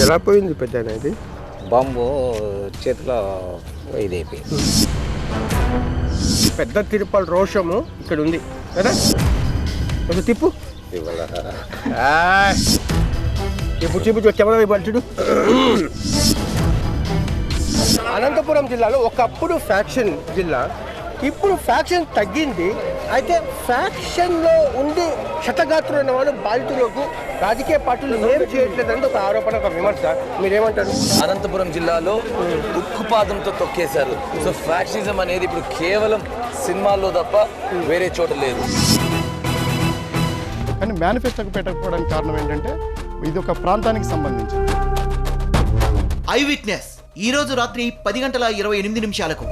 ఎలా పోయింది పెద్ద ఇది? బాంబు చేతిలో ఇదైపోయింది. పెద్ద తిరుపతి రోషము ఇక్కడ ఉంది కదా, కొంచెం తిప్పు. ఇప్పుడు కెమెరా పట్టుడు. అనంతపురం జిల్లాలో ఒకప్పుడు ఫ్యాక్షన్ జిల్లా, ఇప్పుడు ఫ్యాక్షన్ తగ్గింది. అయితే ఫ్యాక్షన్లో ఉండి క్షతగాత్రులైన వాళ్ళు బాధితులకు రాజకీయ పార్టీలు ఏం చేయట్లేదని ఒక ఆరోపణ, ఒక విమర్శ. మీరేమంటారు? అనంతపురం జిల్లాలో ఉక్కుపాదంతో తొక్కేశారు. సో ఫ్యాక్షనిజం అనేది ఇప్పుడు కేవలం సినిమాల్లో తప్ప వేరే చోట లేదు. కానీ మేనిఫెస్టోకి పెట్టకపోవడానికి కారణం ఏంటంటే ఇది ఒక ప్రాంతానికి సంబంధించి. ఐ విట్నెస్ ఈ రోజు రాత్రి 10:28 నిమిషాలకు